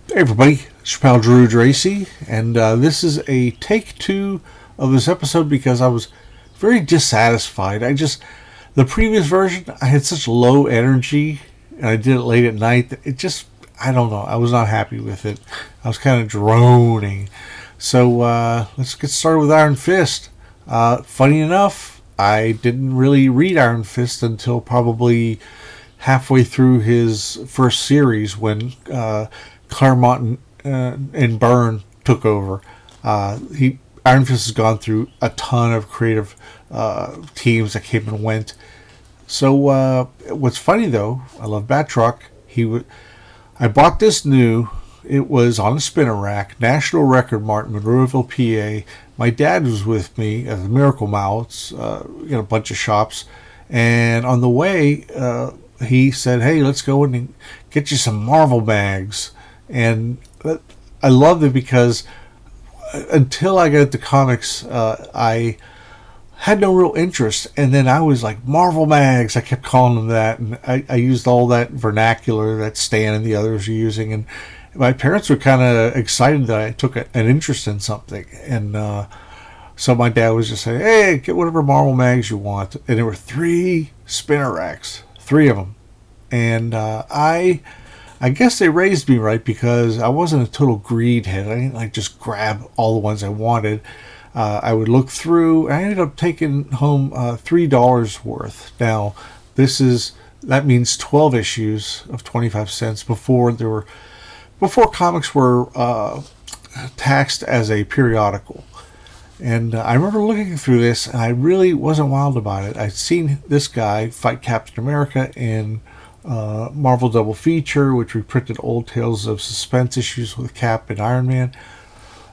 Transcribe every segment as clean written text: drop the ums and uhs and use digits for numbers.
Hey everybody, it's your pal Drew Dracy, and this is a take two of this episode because I was very dissatisfied. The previous version, I had such low energy, and I did it late at night that I don't know, I was not happy with it. I was kind of droning. So let's get started with Iron Fist. Funny enough, I didn't really read Iron Fist until probably halfway through his first series when Claremont and Byrne took over. Iron Fist has gone through a ton of creative teams that came and went. So what's funny though, I love Batroc. I bought this new. It was on a spinner rack, National Record Mart, Monroeville, PA. My dad was with me at the Micronauts, a bunch of shops, and on the way he said, "Hey, let's go in and get you some Marvel bags." And I loved it because until I got into comics, I had no real interest. And then I was like, Marvel mags, I kept calling them that. And I used all that vernacular that Stan and the others were using. And my parents were kind of excited that I took an interest in something. And so my dad was just saying, hey, get whatever Marvel mags you want. And there were 3 spinner racks, 3 of them. And I guess they raised me right because I wasn't a total greed head. I didn't just grab all the ones I wanted. I would look through. I ended up taking home $3 worth. Now, that means 12 issues of 25 cents before comics were taxed as a periodical. And I remember looking through this, and I really wasn't wild about it. I'd seen this guy fight Captain America in Marvel Double Feature, which reprinted old Tales of Suspense issues with Cap and Iron Man,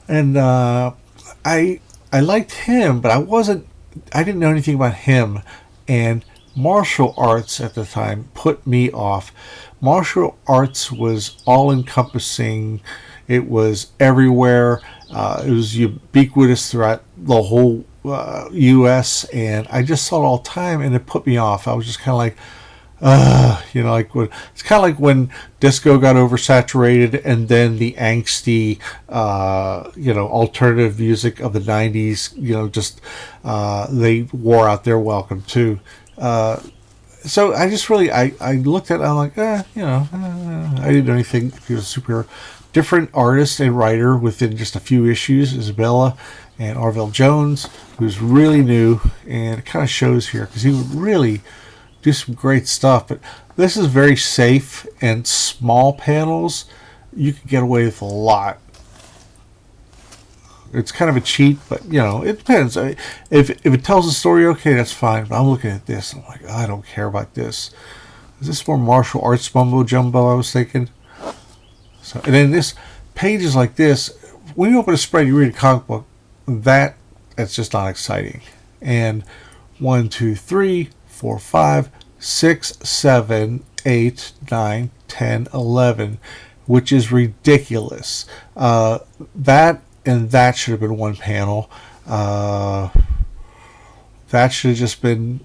and I liked him, but I didn't know anything about him, and martial arts at the time put me off. Martial arts was all encompassing. It was everywhere. It was ubiquitous throughout the whole U.S., and I just saw it all the time, and it put me off. I was just kind of like, it's kind of like when disco got oversaturated, and then the angsty, alternative music of the '90s, they wore out their welcome too. So I just really, I looked at it, I'm like, I didn't know anything. He was a super different artist and writer within just a few issues. Isabella and Arvell Jones, who's really new, and it kind of shows here because he would really do some great stuff. But this is very safe and small panels. You can get away with a lot. It's kind of a cheat, but it depends. If it tells a story, okay, that's fine. But I'm looking at this, I'm like, I don't care about this. Is this more martial arts mumbo jumbo? I was thinking. So, and then this pages like this. When you open a spread, you read a comic book. That's just not exciting. And 1, 2, 3, 4, 5, 6, 7, 8, 9, 10, 11, which is ridiculous. That should have been one panel. That should have just been,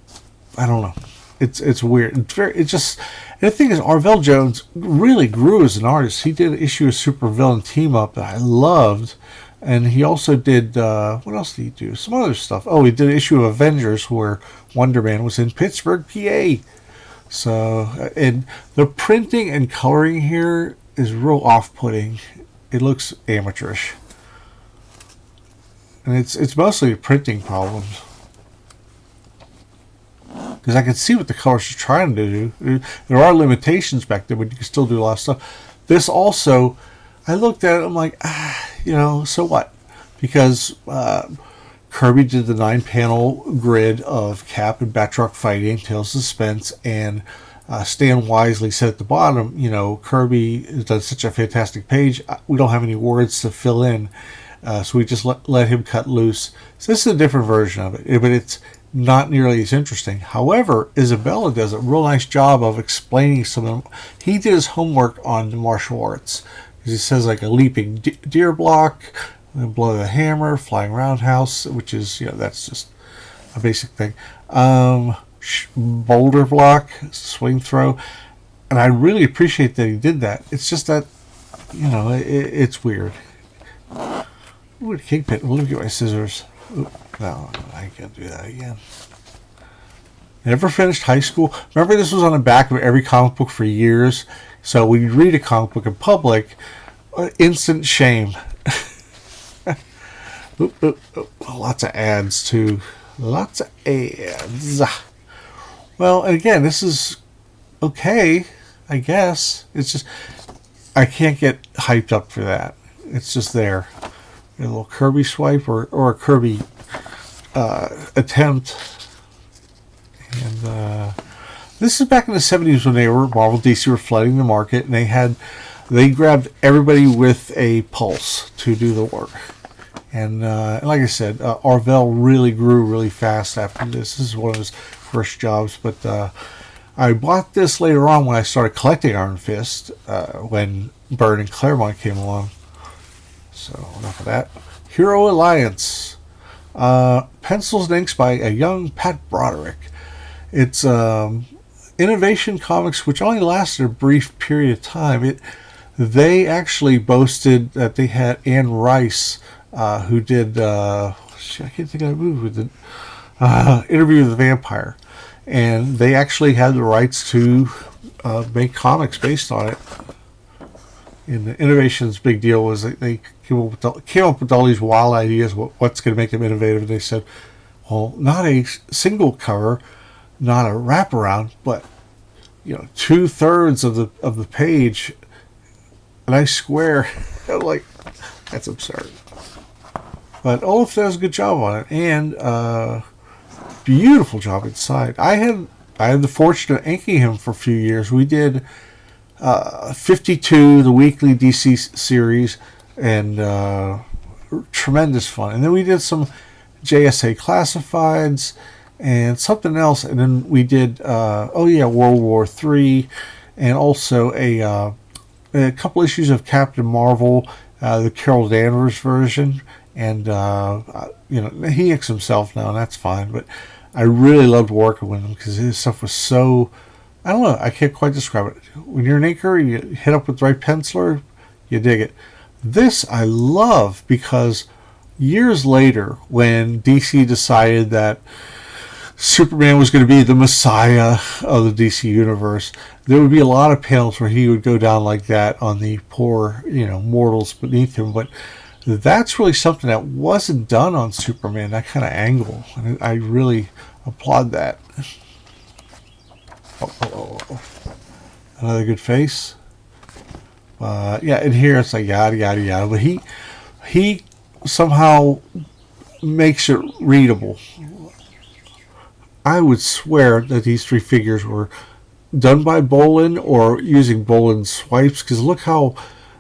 I don't know. It's weird. And the thing is, Arvell Jones really grew as an artist. He did issue a supervillain team up that I loved. And he also did, what else did he do? Some other stuff. Oh, he did an issue of Avengers where Wonder Man was in Pittsburgh, PA. So, and the printing and coloring here is real off-putting. It looks amateurish. And it's mostly printing problems. Because I can see what the colors are trying to do. There are limitations back there, but you can still do a lot of stuff. This also, I looked at it, I'm like, so what? Because Kirby did the 9-panel grid of Cap and Batroc fighting, Tales of Suspense, and Stan wisely said at the bottom, Kirby has done such a fantastic page, we don't have any words to fill in, so we just let him cut loose. So this is a different version of it, but it's not nearly as interesting. However, Isabella does a real nice job of explaining some of them. He did his homework on the martial arts. He says like a leaping deer block, blow the hammer, flying roundhouse, which is, that's just a basic thing. Boulder block, swing throw. And I really appreciate that he did that. It's just that it's weird. Ooh, Kingpin. Let me get my scissors. Ooh, no, I can't do that again. Never finished high school. Remember, this was on the back of every comic book for years. So when you read a comic book in public, instant shame. Lots of ads too. Lots of ads. Well, and again, this is okay, I guess. It's just I can't get hyped up for that. It's just there. A little Kirby swipe or a Kirby attempt. And this is back in the 70s when Marvel DC were flooding the market, and they grabbed everybody with a pulse to do the work. And like I said, Arvell really grew really fast after this. This is one of his first jobs, but I bought this later on when I started collecting Iron Fist, when Byrne and Claremont came along. So enough of that. Hero Alliance. Pencils and inks by a young Pat Broderick. It's Innovation Comics, which only lasted a brief period of time. They actually boasted that they had Anne Rice, who did I can't think of that movie with the Interview with the Vampire, and they actually had the rights to make comics based on it. And the Innovation's big deal was that they came up with all these wild ideas. What's going to make them innovative? And they said, well, not a single cover, not a wraparound, but 2/3 of the page, a nice square. Like, that's absurd. But Olaf does a good job on it, and beautiful job inside. I had the fortune of inking him for a few years. We did 52, the weekly DC series, and tremendous fun. And then we did some JSA classifieds and something else, and then we did World War III, and also a couple issues of Captain Marvel, the Carol Danvers version, and he inks himself now, and that's fine. But I really loved working with him because his stuff was so, I don't know, I can't quite describe it. When you're an inker, you hit up with the right penciler, you dig it. This I love because years later, when DC decided that Superman was going to be the messiah of the DC universe, there would be a lot of panels where he would go down like that on the poor, mortals beneath him. But that's really something that wasn't done on Superman, that kind of angle. And I really applaud that. Another good face. And here it's like yada yada yada, but he somehow makes it readable. I would swear that these three figures were done by Bolin or using Bolin swipes, because look how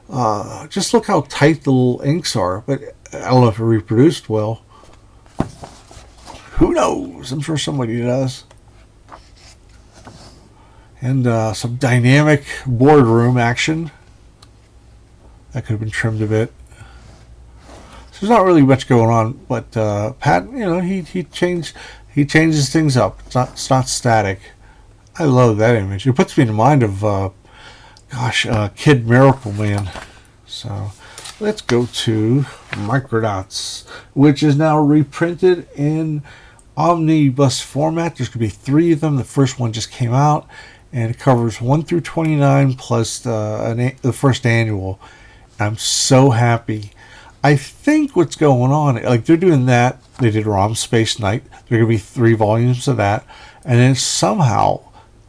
tight the little inks are. But I don't know if it reproduced well. Who knows? I'm sure somebody does. And some dynamic boardroom action. That could have been trimmed a bit. So there's not really much going on, but Pat, he changes things up. It's not static. I love that image. It puts me in the mind of Kid Miracle Man. So let's go to Micronauts, which is now reprinted in omnibus format. There's going to be 3 of them. The first one just came out, and it covers 1 through 29 plus the first annual. I'm so happy. I think what's going on, like they're doing that. They did ROM Space Knight. There are going to be 3 volumes of that, and then somehow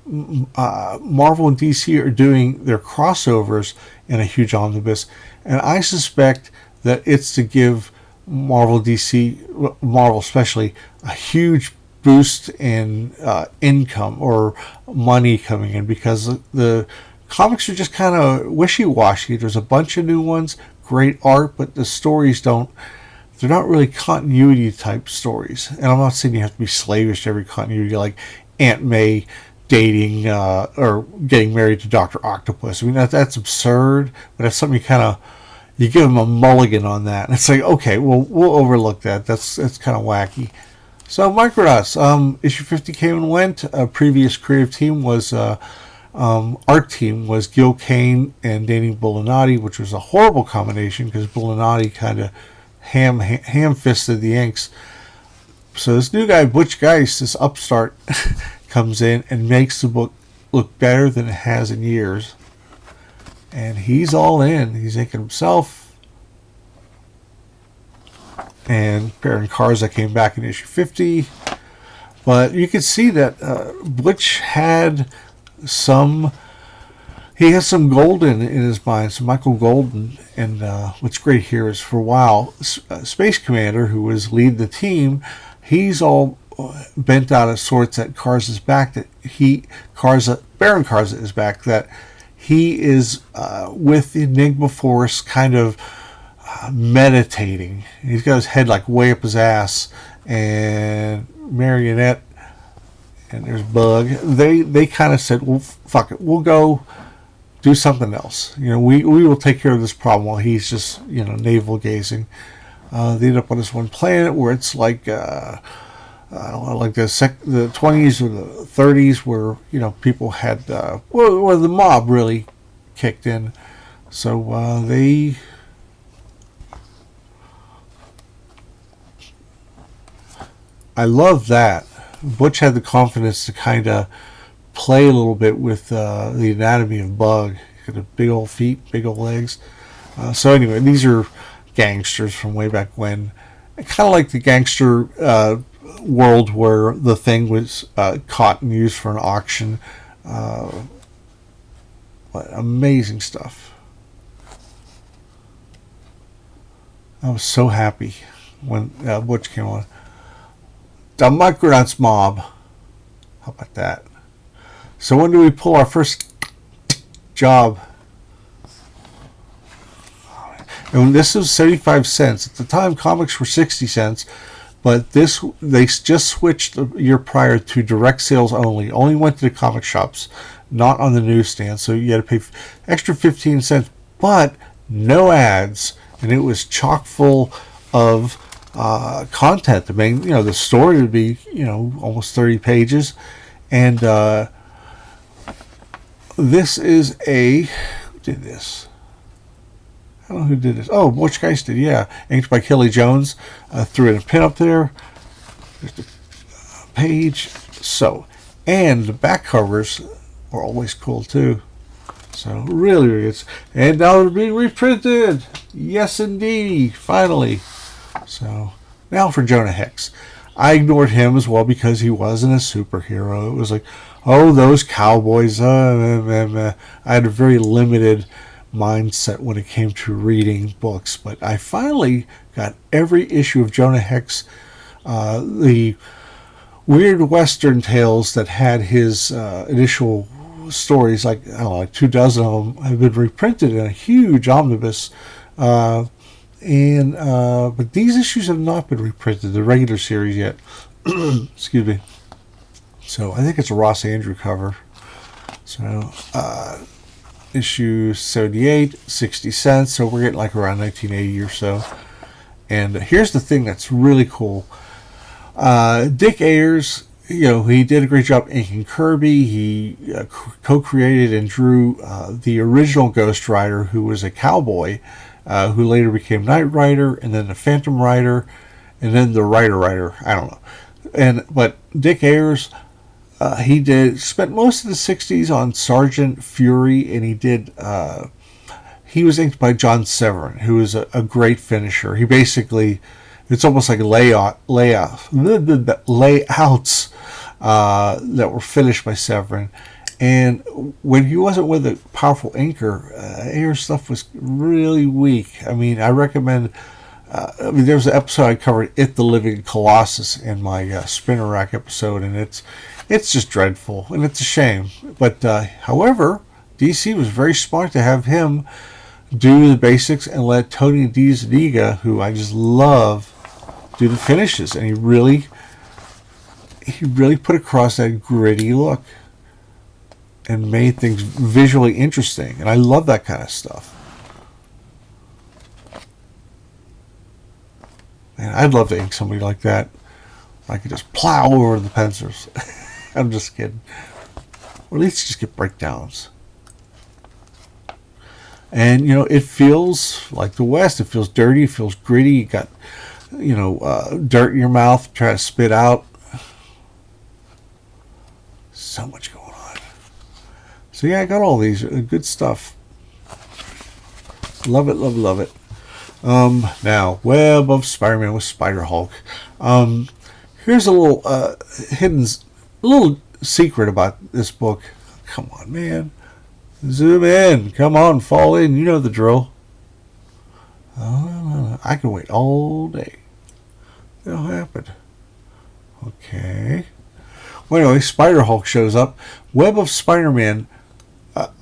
Marvel and DC are doing their crossovers in a huge omnibus, and I suspect that it's to give Marvel especially, a huge boost in income or money coming in, because the comics are just kind of wishy-washy. There's a bunch of new ones, great art, but the stories they're not really continuity type stories. And I'm not saying you have to be slavish to every continuity, like Aunt May dating or getting married to Dr. Octopus. I mean, that's absurd, but that's something you give them a mulligan on that. And it's like, okay, we'll overlook that. That's kind of wacky. So Micronauts, issue 50 came and went. A previous creative team was art team was Gil Kane and Danny Bullinotti, which was a horrible combination because Bullinotti kind of ham-fisted the inks. So this new guy, Butch Geist, this upstart, comes in and makes the book look better than it has in years. And he's all in. He's inking himself. And Baron Karza came back in issue 50. But you can see that Butch had some... He has some Golden in his mind, some Michael Golden. And what's great here is for a while, Space Commander, who was leading the team, he's all bent out of sorts at Karza's back, that Baron Karza is back, that he is with the Enigma Force kind of meditating. He's got his head like way up his ass, and Marionette and there's Bug, they kind of said, well, fuck it, we'll go do something else. You know, we will take care of this problem while he's just, you know, navel gazing. They end up on this one planet where it's like I don't know, like the 20s or the 30s, where, you know, people had where the mob really kicked in. So I love that Butch had the confidence to kind of play a little bit with the anatomy of Bug. Got a big old feet, big old legs. So anyway, these are gangsters from way back when. Kind of like the gangster world where the Thing was caught and used for an auction. Amazing stuff. I was so happy when Butch came on. The Micronauts mob. How about that? So when do we pull our first job? And this was 75 cents. At the time, comics were 60 cents. But they just switched the year prior to direct sales only. Only went to the comic shops, not on the newsstand. So you had to pay extra 15 cents, but no ads. And it was chock full of content. The main, you know, the story would be, you know, almost 30 pages. And this is who did this? I don't know who did this. Oh, Butch Geist did, yeah. Inked by Kelly Jones. Threw in a pin up there. There's the page. So, and the back covers are always cool too. So, really, really good. And now they're being reprinted. Yes, indeed. Finally. So, now for Jonah Hex. I ignored him as well because he wasn't a superhero. It was like, oh, those cowboys. I had a very limited mindset when it came to reading books, but I finally got every issue of Jonah Hex, the weird Western tales that had his initial stories, like, I don't know, like 24 of them have been reprinted in a huge omnibus, but these issues have not been reprinted, the regular series yet. Excuse me. So I think it's a Ross Andrew cover. So issue 78, 60 cents, so we're getting like around 1980 or so. And here's the thing that's really cool. Dick Ayers, you know, he did a great job inking Kirby. He co-created and drew the original Ghost Rider, who was a cowboy, who later became Knight Rider, and then the Phantom Rider, and then the Rider. I don't know. But Dick Ayers, he spent most of the 60s on Sergeant Fury, and he was inked by John Severin, who is a great finisher. He basically, it's almost like layouts that were finished by Severin. And when he wasn't with a powerful inker, Ayers' stuff was really weak. I mean, I recommend, there was an episode I covered, It the Living Colossus, in my Spinner Rack episode, and it's just dreadful, and it's a shame. But however, DC was very smart to have him do the basics and let Tony DiZuniga, who I just love, do the finishes. And he really put across that gritty look and made things visually interesting. And I love that kind of stuff. Man, I'd love to ink somebody like that. I could just plow over the pencils. I'm just kidding. or at least just get breakdowns. And, you know, it feels like the West. It feels dirty. It feels gritty. You got, you know, dirt in your mouth, try to spit out. So much going on. So, yeah, I got all these. Good stuff. Love it, love, love it. Now, Web of Spider-Man with Spider-Hulk. Here's a little little secret about this book. Come on, man. Zoom in. Come on, fall in. You know the drill. I can wait all day. It'll happen. Okay. Well, anyway, Spider-Hulk shows up. Web of Spider-Man.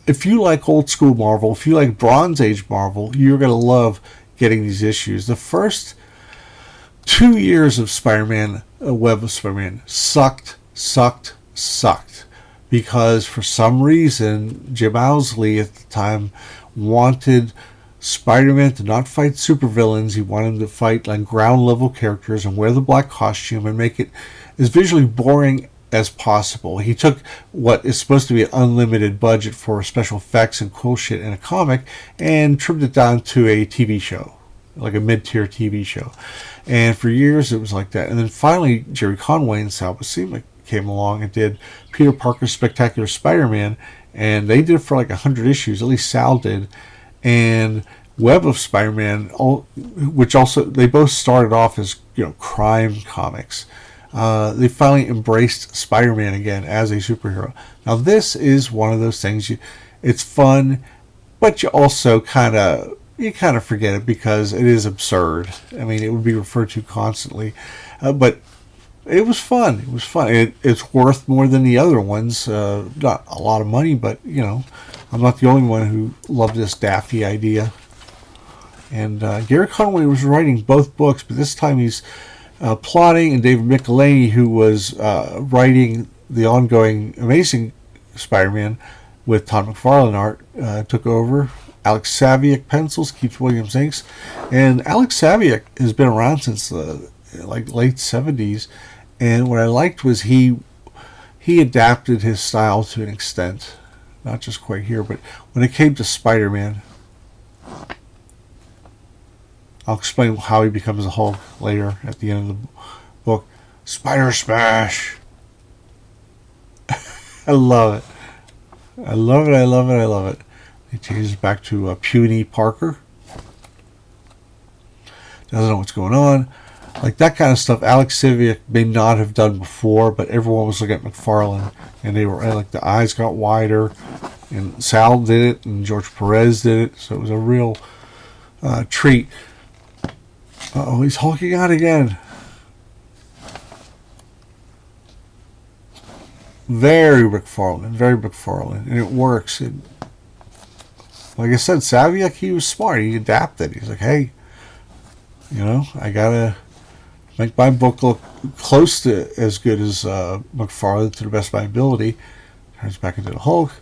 If you like old school Marvel, if you like Bronze Age Marvel, you're going to love getting these issues. The first 2 years of Spider-Man, Web of Spider-Man, sucked. Because for some reason, Jim Owsley at the time wanted Spider-Man to not fight supervillains. He wanted him to fight like ground level characters and wear the black costume and make it as visually boring as possible. He took what is supposed to be an unlimited budget for special effects and cool shit in a comic and trimmed it down to a TV show, like a mid-tier TV show. And for years it was like that. And then finally Jerry Conway and Sal Buscema came along and did Peter Parker's Spectacular Spider-Man, and they did it for like 100 issues, at least Sal did. And Web of Spider-Man, which also, they both started off as, you know, crime comics. They finally embraced Spider-Man again as a superhero. Now this is one of those things, it's fun, but you also kind of forget it because it is absurd. I mean, it would be referred to constantly, but it was fun. It was fun. It's worth more than the other ones. Not a lot of money, but, you know, I'm not the only one who loved this daffy idea. And Gary Conway was writing both books, but this time he's plotting, and David Michelinie, who was writing the ongoing Amazing Spider-Man with Todd McFarlane art, took over. Alex Saviuk pencils, Keith Williams inks, and Alex Saviuk has been around since the late 70s, and what I liked was he adapted his style to an extent, not just quite here, but when it came to Spider-Man, I'll explain how he becomes a Hulk later at the end of the book. Spider Smash. I love it. I love it. I love it. I love it. He changes back to puny Parker. Doesn't know what's going on. Like that kind of stuff, Alex Saviuk may not have done before, but everyone was looking at McFarlane, and they were like the eyes got wider, and Sal did it, and George Perez did it, so it was a real treat. Uh-oh, he's hulking out again. Very McFarlane, and it works. Like I said, Saviuk, he was smart. He adapted. He's like, hey, you know, I gotta make my book look close to as good as McFarlane to the best of my ability. Turns back into the Hulk.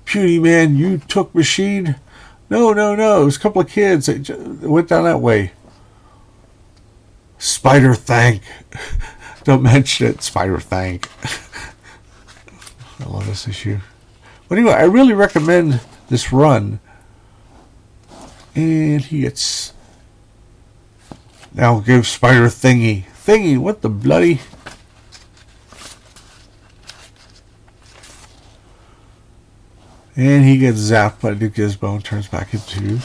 Puny man, you took machine. No. It was a couple of kids. It went down that way. Spider thank. Don't mention it. Spider thank. I love this issue. But anyway, I really recommend this run. And he gets... Now give Spider Thingy. Thingy, what the bloody... And he gets zapped by Dick Gizmo and turns back into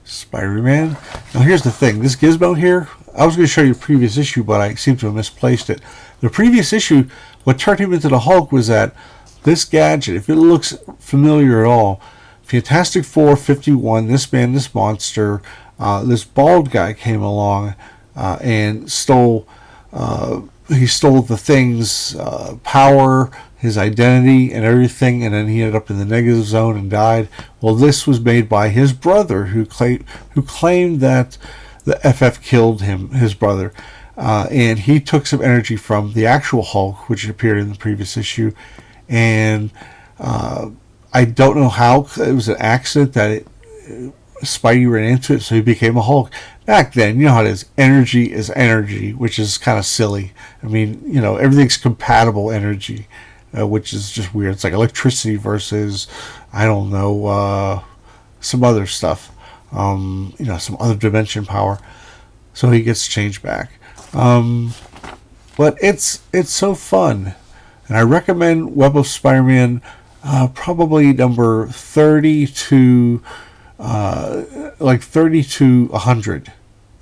Spider-Man. Now here's the thing. This Gizmo here, I was going to show you a previous issue, but I seem to have misplaced it. The previous issue, what turned him into the Hulk was that this gadget, if it looks familiar at all, Fantastic Four 51, this man, this monster, this bald guy came along and stole... he stole the Thing's power, his identity, and everything, and then he ended up in the negative zone and died. Well, this was made by his brother, who claimed that the FF killed him, his brother, and he took some energy from the actual Hulk, which appeared in the previous issue, and I don't know how, it was an accident that Spidey ran into it, so he became a Hulk. back then, you know how it is. Energy is energy, which is kind of silly. I mean, you know, everything's compatible energy, which is just weird. It's like electricity versus, I don't know, some other stuff. You know, some other dimension power. So he gets changed back. But it's so fun. And I recommend Web of Spider-Man probably number 30 to like 30 to 100.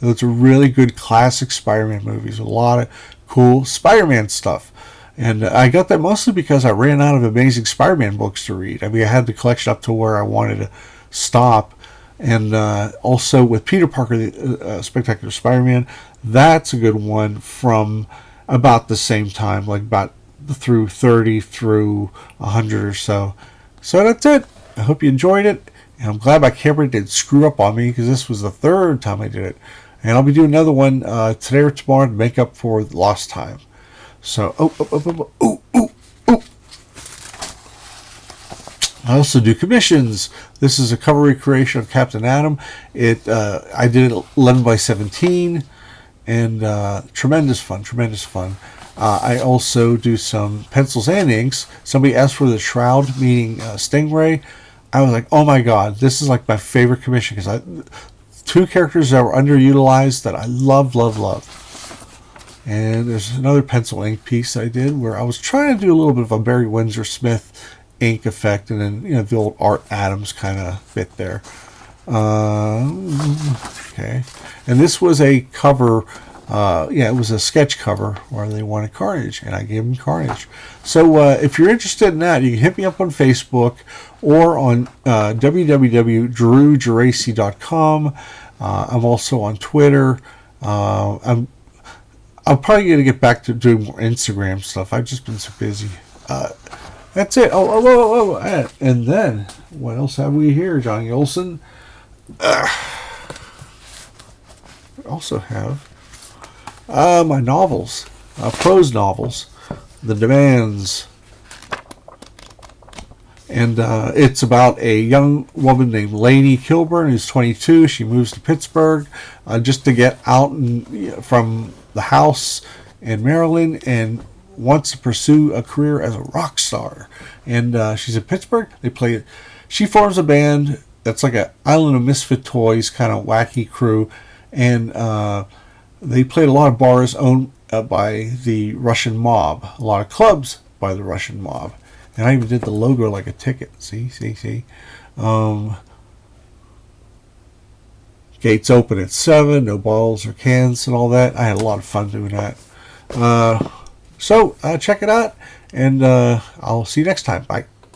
Those are really good classic Spider-Man movies. A lot of cool Spider-Man stuff. And I got that mostly because I ran out of Amazing Spider-Man books to read. I mean, I had the collection up to where I wanted to stop. And also with Peter Parker, the Spectacular Spider-Man, that's a good one from about the same time, like about through 30 through 100 or so. So that's it. I hope you enjoyed it. And I'm glad my camera didn't screw up on me because this was the third time I did it. And I'll be doing another one today or tomorrow to make up for lost time. So, I also do commissions. This is a cover recreation of Captain Atom. I did it 11 by 17, and tremendous fun. I also do some pencils and inks. Somebody asked for the Shroud, meaning Stingray. I was like, oh my god, this is like my favorite commission because two characters that were underutilized that I love. And there's another pencil ink piece I did where I was trying to do a little bit of a Barry Windsor Smith ink effect, and then, you know, the old Art Adams kind of bit there. Okay, and this was a cover. It was a sketch cover where they wanted Carnage, and I gave them Carnage. So if you're interested in that, you can hit me up on Facebook or on www.drewgeraci.com. I'm also on Twitter. I'm probably going to get back to doing more Instagram stuff. I've just been so busy. That's it. And then, what else have we here, Johnny Olson? We also have my novels, prose novels, The Demands. And it's about a young woman named Lainey Kilburn who's 22. She moves to Pittsburgh just to get out from the house in Maryland and wants to pursue a career as a rock star. And she's in Pittsburgh. She forms a band that's like an Island of Misfit Toys kind of wacky crew. And they played a lot of bars owned by the Russian mob. A lot of clubs by the Russian mob. And I even did the logo like a ticket. See. Gates open at 7. No bottles or cans and all that. I had a lot of fun doing that. So check it out. And I'll see you next time. Bye.